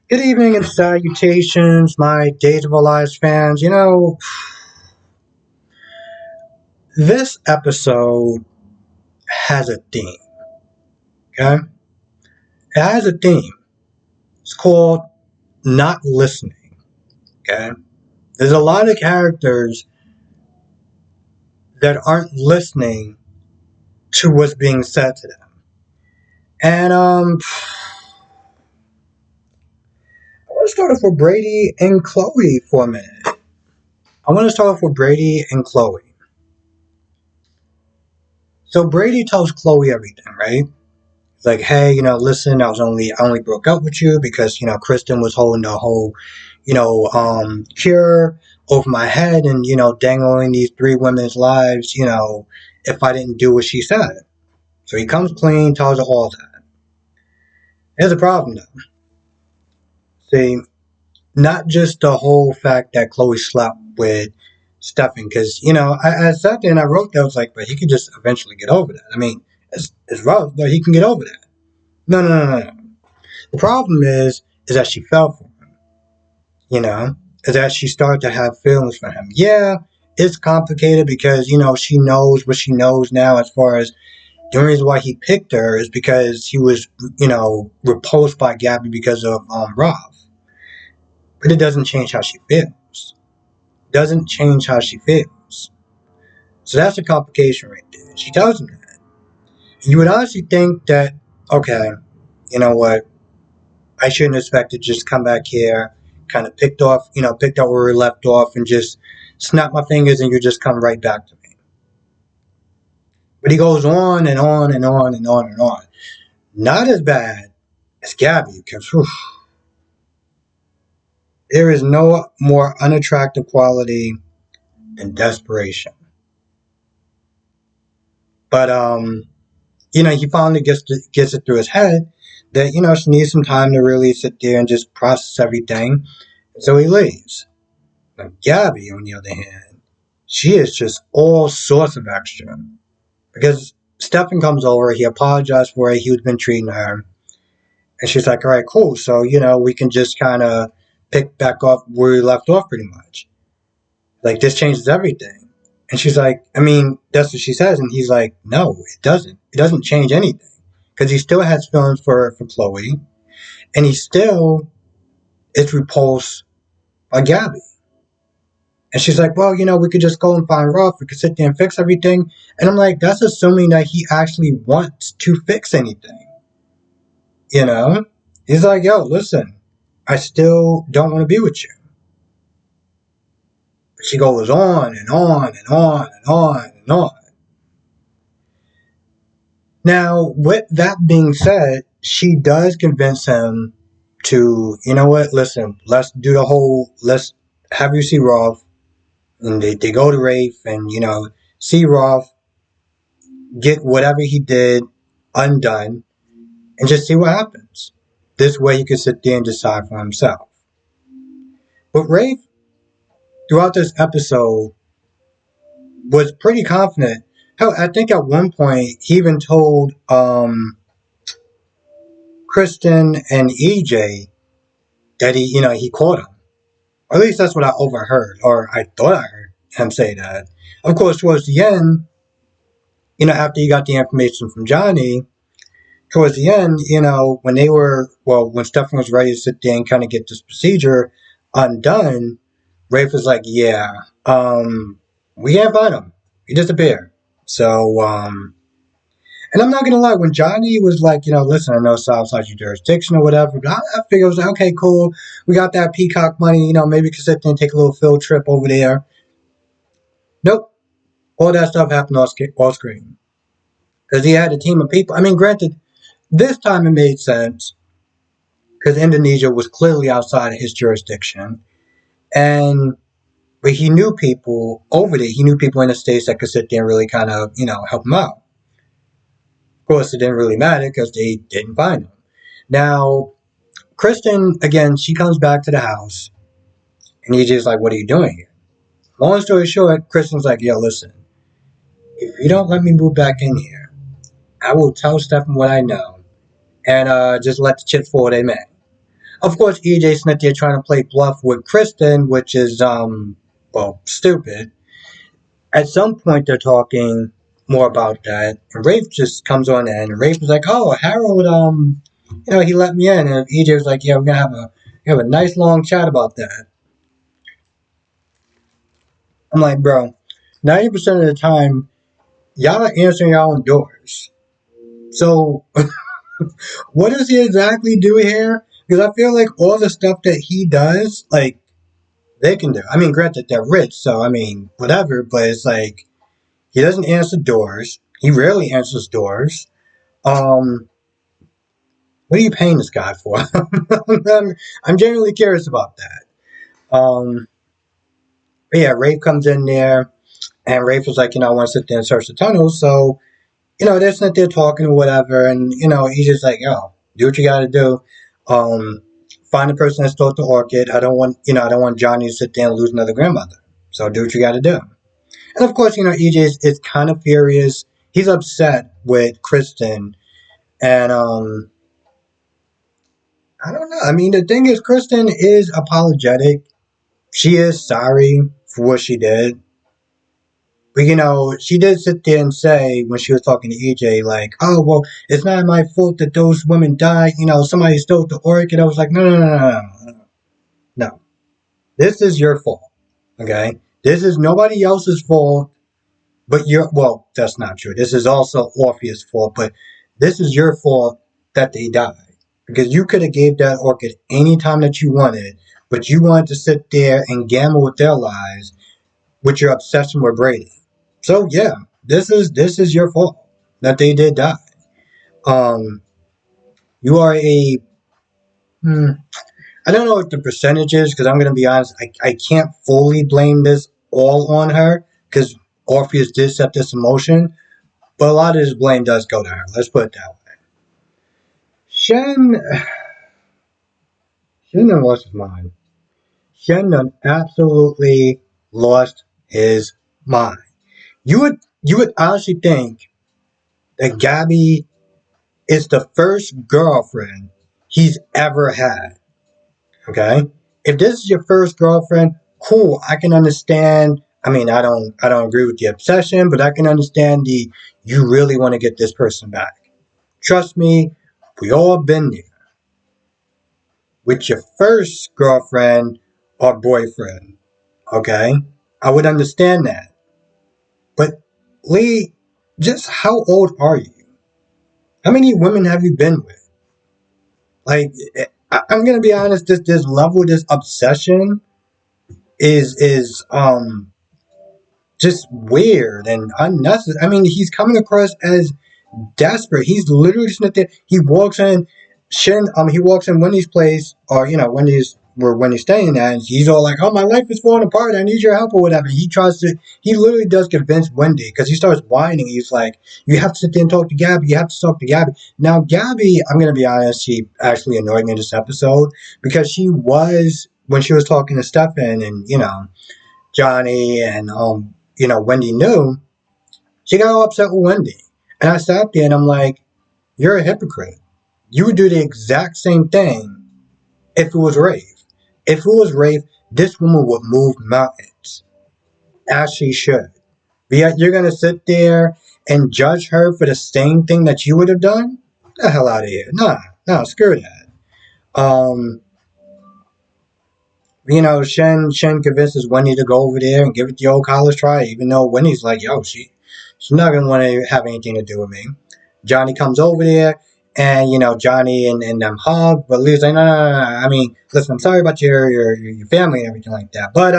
Good evening and salutations, my Days of Our Lives fans. This episode has a theme, okay? It has a theme. It's called Not Listening, okay? There's a lot of characters that aren't listening to what's being said to them. And, I want to start off with Brady and Chloe for a minute. I want to start off with Brady and Chloe. So Brady tells Chloe everything, right? Like, hey, listen, I only broke up with you because, Kristen was holding the whole, cure over my head and, dangling these three women's lives, if I didn't do what she said. So he comes clean, tells her all that. Here's the problem though. See, not just the whole fact that Chloe slept with Stefan, because, I sat there and I wrote that, I was like, but he could just eventually get over that. I mean, it's rough, but he can get over that. No, no, no, no, no. The problem is that she fell for him, is that she started to have feelings for him. Yeah, it's complicated because, she knows what she knows now as far as the only reason why he picked her is because he was, repulsed by Gabby because of Roth. But it doesn't change how she feels. It doesn't change how she feels. So that's the complication right there. She tells him that. And you would honestly think that, okay, you know what? I shouldn't expect to just come back here, kind of picked up where we left off and just snap my fingers and you just come right back to me. But he goes on and on and on and on and on. Not as bad as Gabby, because there is no more unattractive quality than desperation. But he finally gets it through his head that she needs some time to really sit there and just process everything. So he leaves. Now Gabby, on the other hand, she is just all sorts of extra. Because Stefan comes over, he apologized for how he's been treating her. And she's like, all right, cool. So, we can just kind of pick back up where we left off pretty much. Like, this changes everything. And she's like, I mean, that's what she says. And he's like, no, it doesn't. It doesn't change anything. Because he still has feelings for Chloe. And he still is repulsed by Gabby. And she's like, well, we could just go and find Ruff. We could sit there and fix everything. And I'm like, that's assuming that he actually wants to fix anything. He's like, yo, listen, I still don't want to be with you. But she goes on and on and on and on and on. Now, with that being said, she does convince him to, you know what, listen, let's have you see Rolf. And they go to Rafe and, see Rolf, get whatever he did undone, and just see what happens. This way he can sit there and decide for himself. But Rafe, throughout this episode, was pretty confident. Hell, I think at one point he even told Kristen and EJ that he caught him. Or at least that's what I overheard, or I thought I heard him say that. Of course, towards the end, after he got the information from Johnny, towards the end, when Stefan was ready to sit there and kind of get this procedure undone, Rafe was like, yeah, we can't find him. He disappeared. So, and I'm not going to lie, when Johnny was like, listen, I know it's outside your jurisdiction or whatever, but I figured, I was like, okay, cool. We got that Peacock money, maybe we could sit there and take a little field trip over there. Nope. All that stuff happened off screen. Because he had a team of people. I mean, granted, this time it made sense because Indonesia was clearly outside of his jurisdiction. But he knew people over there. He knew people in the States that could sit there and really kind of, help him out. Of course, it didn't really matter because they didn't find him. Now, Kristen, again, she comes back to the house and he's just like, what are you doing here? Long story short, Kristen's like, yo, listen, if you don't let me move back in here, I will tell Stefan what I know and just let the chips fall where they may. Of course, EJ Smith here trying to play bluff with Kristen, which is, well, stupid. At some point, they're talking more about that, and Rafe just comes on in, and Rafe was like, "Oh, Harold, he let me in," and EJ was like, "Yeah, we're gonna have a nice long chat about that." I'm like, bro, 90% of the time, y'all are answering your own doors. So, what does he exactly do here? Because I feel like all the stuff that he does, like, they can do. I mean, granted, they're rich, so I mean, whatever, but it's like, he doesn't answer doors. He rarely answers doors. Um, what are you paying this guy for? I'm genuinely curious about that. But yeah, Rafe comes in there, and Rafe was like, I want to sit there and search the tunnels, so they're sitting there talking or whatever, and he's just like, yo, do what you got to do. Um, Find the person that stole the orchid. I don't want Johnny to sit there and lose another grandmother. So do what you got to do. And of course, EJ is kind of furious. He's upset with Kristen, and I don't know. I mean, the thing is, Kristen is apologetic. She is sorry for what she did. But she did sit there and say when she was talking to EJ, like, "Oh well, it's not my fault that those women died. Somebody stole the orchid." I was like, "No, no, no, no, no, no. This is your fault. Okay, this is nobody else's fault, but well, that's not true. This is also Orpheus' fault, but this is your fault that they died because you could have gave that orchid any time that you wanted, but you wanted to sit there and gamble with their lives with your obsession with Brady." So yeah, this is your fault that they did die. Um, you are a hmm, I don't know what the percentage is because I'm gonna be honest, I can't fully blame this all on her because Orpheus did set this in motion, but a lot of this blame does go to her. Let's put it that way. Shen Shen done lost his mind. Shen done absolutely lost his mind. You would honestly think that Gabby is the first girlfriend he's ever had. Okay? If this is your first girlfriend, cool. I can understand. I mean, I don't agree with the obsession, but I can understand the you really want to get this person back. Trust me, we all been there. With your first girlfriend or boyfriend, okay? I would understand that. But Lee, just how old are you? How many women have you been with? Like, I'm gonna be honest. This level, this obsession is just weird and unnecessary. I mean, he's coming across as desperate. He's literally sitting there. He walks in, he walks in Wendy's place, or Wendy's where Wendy's staying at, and he's all like, "Oh, my life is falling apart. I need your help or whatever." He literally does convince Wendy because he starts whining. He's like, "You have to sit there and talk to Gabby. You have to talk to Gabby." Now, Gabby, I'm gonna be honest, she actually annoyed me in this episode because she was when she was talking to Stefan and Johnny and Wendy knew. She got all upset with Wendy. And I sat there and I'm like, you're a hypocrite. You would do the exact same thing if it was Rafe. If it was Rafe, this woman would move mountains, as she should. But yet you're going to sit there and judge her for the same thing that you would have done? Get the hell out of here. Nah, no, screw that. Shen convinces Wendy to go over there and give it the old college try, even though Wendy's like, yo, she's not gonna want to have anything to do with me. Johnny comes over there, and Johnny and them hug, but Lee's like, no, no, no, no. I mean, listen, I'm sorry about your family and everything like that, but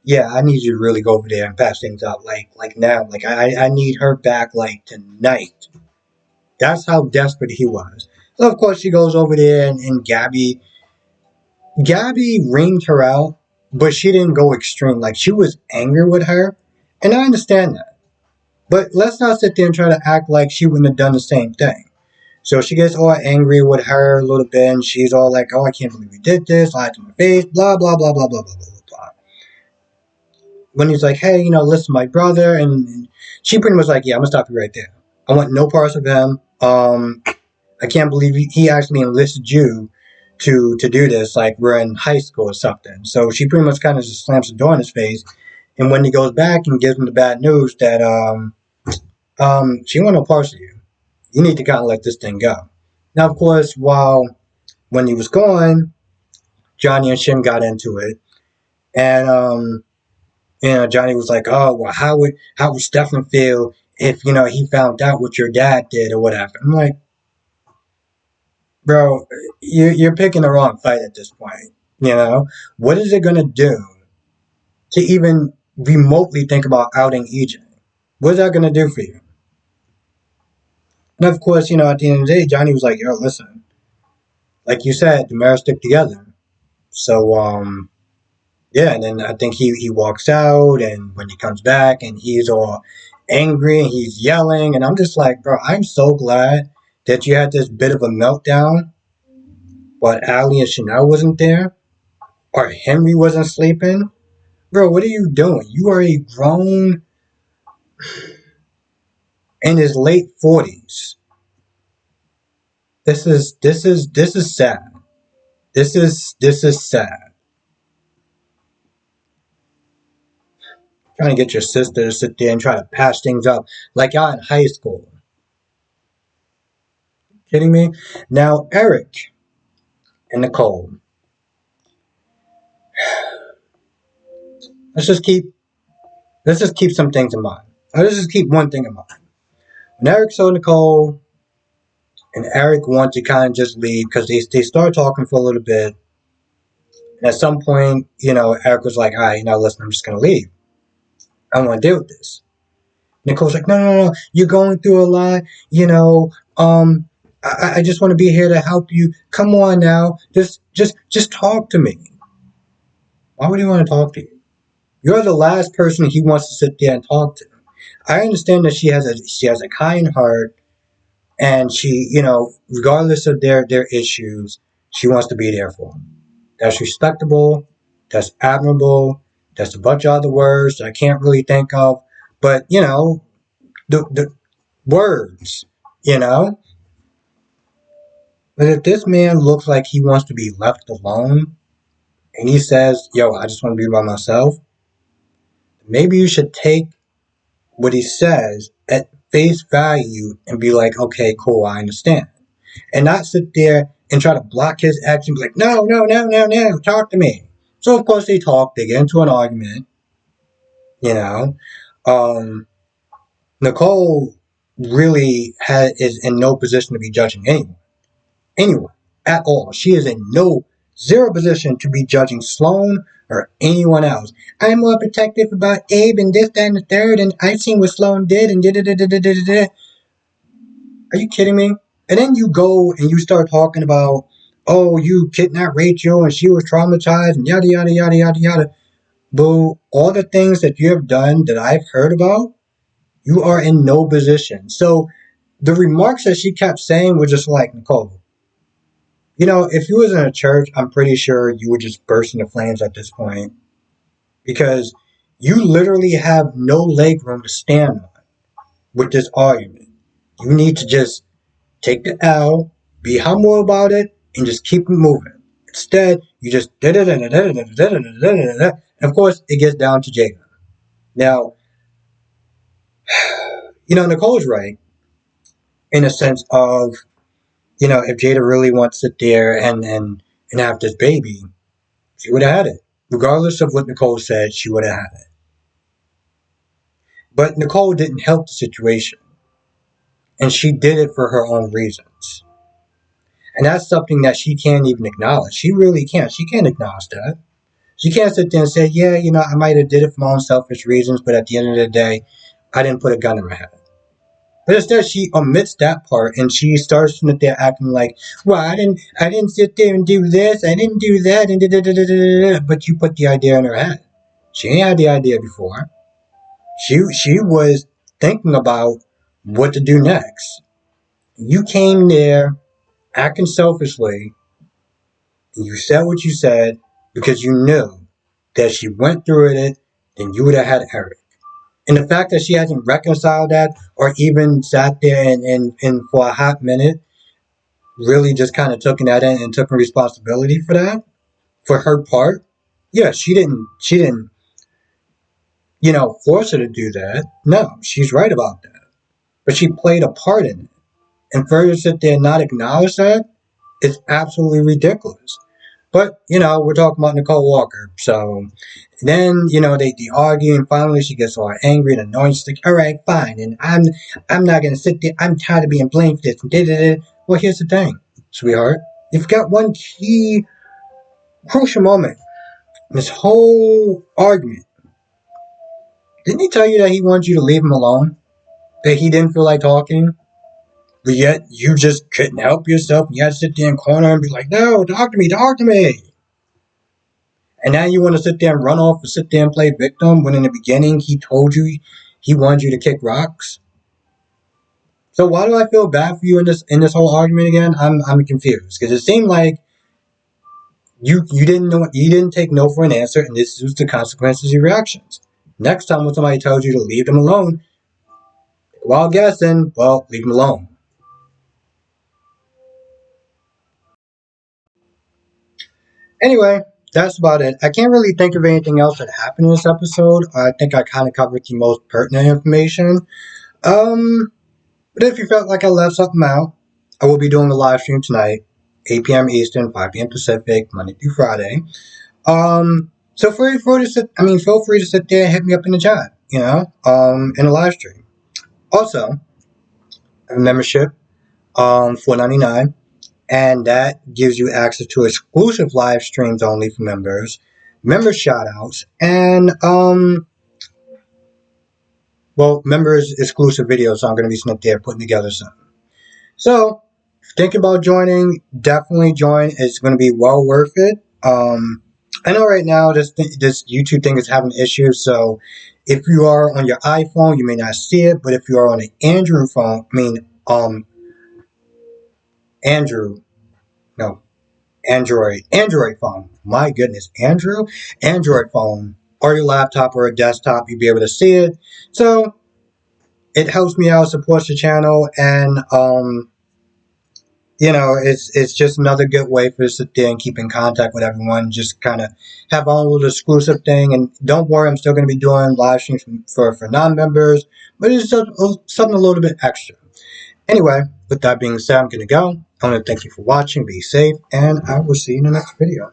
yeah, I need you to really go over there and patch things up, like now, like I need her back like tonight. That's how desperate he was. So of course she goes over there, and Gabby reamed her out, but she didn't go extreme. Like she was angry with her, and I understand that. But let's not sit there and try to act like she wouldn't have done the same thing. So she gets all angry with her a little bit, and she's all like, "Oh, I can't believe you did this! Lied to my face!" Blah blah blah blah blah blah blah blah. When he's like, "Hey, listen, my brother," and she pretty much like, "Yeah, I'm gonna stop you right there. I want no parts of him. I can't believe he actually enlisted you to do this, like we're in high school or something. So she pretty much kind of just slams the door in his face. And when he goes back and gives him the bad news that she want no parts of you. You need to kind of let this thing go. Now, of course, when he was gone, Johnny and Shin got into it, and Johnny was like, "Oh, well, how would Stefan feel if he found out what your dad did or whatever?" I'm like, bro, you're picking the wrong fight at this point. What is it gonna do to even remotely think about outing EJ? What is that gonna do for you? And of course, at the end of the day, Johnny was like, "Yo, listen, like you said, the marriage stick together." So, yeah, and then I think he walks out, and when he comes back, and he's all angry, and he's yelling, and I'm just like, bro, I'm so glad that you had this bit of a meltdown, but Allie and Chanel wasn't there, or Henry wasn't sleeping. Bro, what are you doing? You are a grown in his late 40s. This is sad. This is sad. Trying to get your sister to sit there and try to patch things up like y'all in high school. Kidding me? Now, Eric and Nicole. Let's just keep some things in mind. Let's just keep one thing in mind. When Eric saw Nicole and Eric wanted to kind of just leave because they started talking for a little bit. And at some point, Eric was like, all right, listen, I'm just going to leave. I don't want to deal with this. Nicole's like, no, you're going through a lot, I just want to be here to help you. Come on now. Just talk to me. Why would he want to talk to you? You're the last person he wants to sit there and talk to. I understand that she has a kind heart, and she, regardless of their issues, she wants to be there for them. That's respectable. That's admirable. That's a bunch of other words that I can't really think of, but the words, But if this man looks like he wants to be left alone, and he says, "Yo, I just want to be by myself," maybe you should take what he says at face value and be like, "Okay, cool, I understand," and not sit there and try to block his action. Be like, "No, no, no, no, no, talk to me." So of course they talk. They get into an argument. You know, um, Nicole really is in no position to be judging anyone at all. She is in no zero position to be judging Sloan or anyone else. I'm more protective about Abe and this, that, and the third, and I've seen what Sloan did and da da da da da da da. Are you kidding me? And then you go and you start talking about, oh, you kidnapped Rachel and she was traumatized and yada yada yada yada yada. Boo, all the things that you have done that I've heard about, you are in no position. So the remarks that she kept saying were just like, Nicole, if you was in a church, I'm pretty sure you would just burst into flames at this point because you literally have no leg room to stand on with this argument. You need to just take the L, be humble about it, and just keep it moving. Instead, you just and of course it gets down to Jada. Now, Nicole's right in a sense of, if Jada really wants to sit there and have this baby, she would have had it. Regardless of what Nicole said, she would have had it. But Nicole didn't help the situation. And she did it for her own reasons. And that's something that she can't even acknowledge. She really can't. She can't acknowledge that. She can't sit there and say, yeah, I might have did it for my own selfish reasons, but at the end of the day, I didn't put a gun in my head. But instead, she omits that part and she starts sitting there acting like, well, I didn't sit there and do this, I didn't do that, and da-da-da-da-da-da. But you put the idea in her head. She ain't had the idea before. She was thinking about what to do next. You came there acting selfishly, and you said what you said because you knew that she went through it, then you would have had Eric. And the fact that she hasn't reconciled that or even sat there and for a hot minute, really just kind of took that in and took responsibility for that, for her part. Yeah, she didn't, force her to do that. No, she's right about that. But she played a part in it. And for her to sit there and not acknowledge that, it's absolutely ridiculous. But, we're talking about Nicole Walker. So then, they argue, and finally she gets all angry and annoyed. She's like, all right, fine. And I'm not going to sit there. I'm tired of being blamed for this. And da-da-da. Well, here's the thing, sweetheart. You've got one key, crucial moment in this whole argument. Didn't he tell you that he wanted you to leave him alone? That he didn't feel like talking? But yet you just couldn't help yourself. You had to sit there in the corner and be like, no, talk to me, talk to me. And now you want to sit there and run off and sit there and play victim when in the beginning he told you he wanted you to kick rocks? So why do I feel bad for you in this whole argument again? I'm confused because it seemed like you didn't take no for an answer, and this was the consequences of your reactions. Next time when somebody tells you to leave them alone, while guessing, well, leave them alone. Anyway, that's about it. I can't really think of anything else that happened in this episode. I think I kind of covered the most pertinent information. But if you felt like I left something out, I will be doing a live stream tonight, 8 p.m. Eastern, 5 p.m. Pacific, Monday through Friday. So feel free to sit there and hit me up in the chat, in a live stream. Also, I have a membership, $4.99, and that gives you access to exclusive live streams only for members, member shoutouts, and members exclusive videos. So I'm going to be sitting there putting together something. So, think about joining. Definitely join. It's going to be well worth it. I know right now this YouTube thing is having issues. So, if you are on your iPhone, you may not see it. But if you are on an Android phone, Android phone. My goodness, Android phone, or your laptop or a desktop, you'll be able to see it. So, it helps me out, supports the channel, and it's just another good way for us to sit there and keep in contact with everyone. Just kind of have our own little exclusive thing. And don't worry, I'm still going to be doing live streams for non-members, but it's just something a little bit extra. Anyway, with that being said, I'm going to go. I want to thank you for watching. Be safe, and I will see you in the next video.